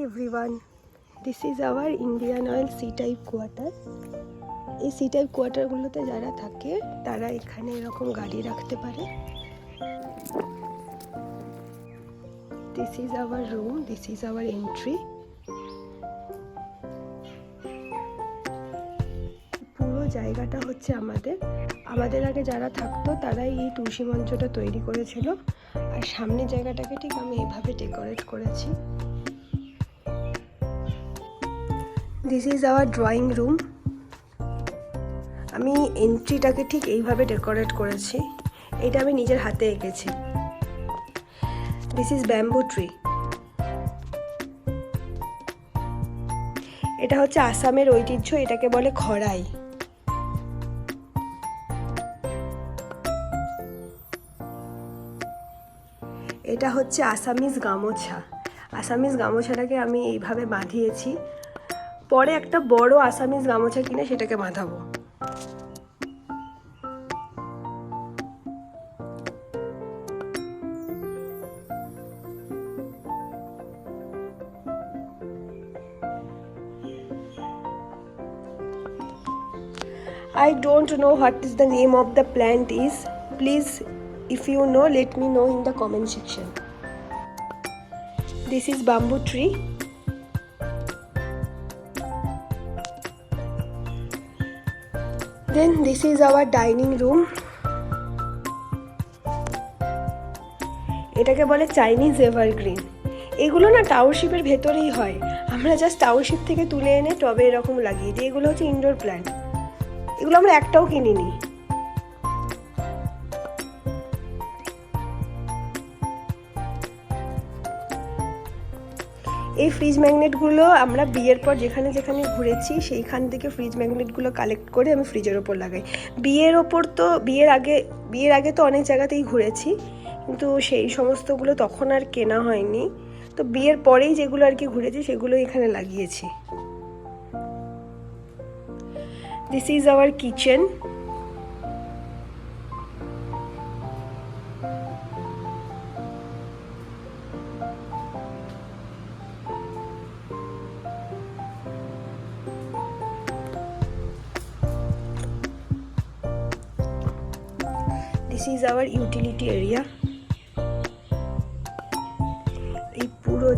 Everyone, this is our Indian Oil C-type quarter. এই C-type কোয়ার্টারগুলোতে যারা থাকে তারা এখানে এরকম গাড়ি রাখতে পারে। This is our room, this is our entry. পুরো জায়গাটা হচ্ছে আমাদের আগে যারা থাকতো তারাই এই তুলসী মঞ্চটা তৈরি করেছিল। আর সামনের জায়গাটাকে ঠিক আমি এইভাবে ডেকোরেট করেছি। This is our drawing room. আমি এন্ট্রিটাকে ঠিক এইভাবে ডেকোরেট করেছি। এটা আমি নিজের হাতে এঁকেছি। This is bamboo tree. এটা হচ্ছে আসামের ঐতিহ্য, এটাকে বলে খড়াই। এটা হচ্ছে আসামিজ গামোছা। আসামিজ গামোছাটাকে আমি এইভাবে বাঁধিয়েছি। পরে একটা বড় আসামিজ গামোছা কিনে সেটাকে বাঁধাবো। I don't know what is the name of the plant is. Please, if you know, let me know in the comment section. This is bamboo tree. Then this is our dining room. এটাকে বলে Chinese evergreen. এগুলো না টাউনশিপের ভেতরেই হয়। আমরা just township থেকে তুলে এনে টবে এরকম লাগিয়ে দিই। এগুলো হচ্ছে ইনডোর প্ল্যান্ট। এগুলো আমরা একটাও কিনিনি। এই ফ্রিজ ম্যাগনেটগুলো আমরা বিয়ের পর যেখানে যেখানে ঘুরেছি সেইখান থেকে ফ্রিজ ম্যাগনেটগুলো কালেক্ট করে আমি ফ্রিজের ওপর লাগাই। বিয়ের আগে তো অনেক জায়গাতেই ঘুরেছি, কিন্তু সেই সমস্তগুলো তখন আর কেনা হয়নি। তো বিয়ের পরেই যেগুলো আর কি ঘুরেছি সেগুলো এখানে লাগিয়েছি। This is our kitchen. This is our utility area. এই পুরো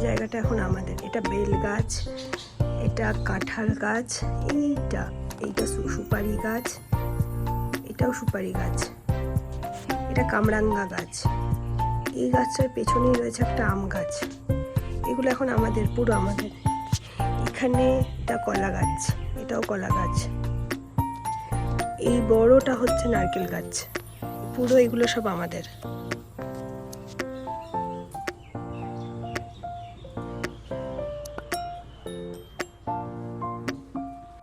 জায়গাটা এখন আমাদের। এটা বেল গাছ, এটা কাঁঠাল গাছ, এইটা সুপারি গাছ, এটাও সুপারি গাছ, এটা কামরাঙ্গা গাছ। এই গাছটার পেছনেই রয়েছে একটা আম গাছ। এগুলো এখন আমাদের, পুরো আমাদের। এখানে এটা কলা গাছ, এটাও কলা গাছ। এই বড়টা হচ্ছে নারকেল গাছ। পুরো এগুলো সব আমাদের।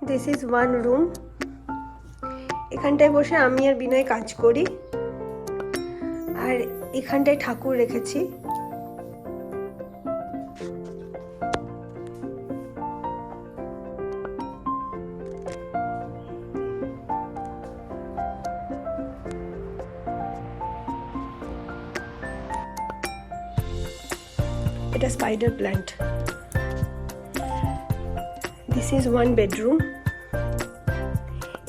This is one room. এখানটায় বসে আমি আর বিনয় কাজ করি। আর এখানটায় ঠাকুর রেখেছি। এটা spider plant. This is one bedroom.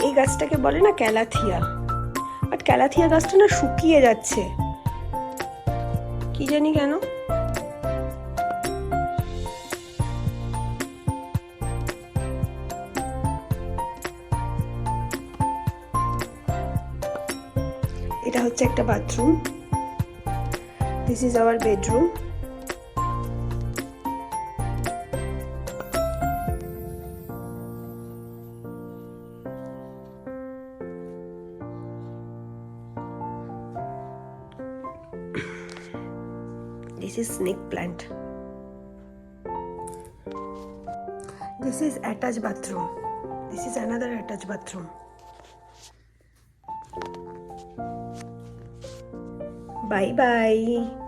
এই গাছটাকে বলে না ক্যালাথিয়া, বাট ক্যালাথিয়া গাছটা না শুকিয়ে যাচ্ছে, কি জানি কেন। এটা হচ্ছে একটা bathroom. This is our bedroom. This is snake plant. This is attached bathroom. This is another attached bathroom. Bye bye.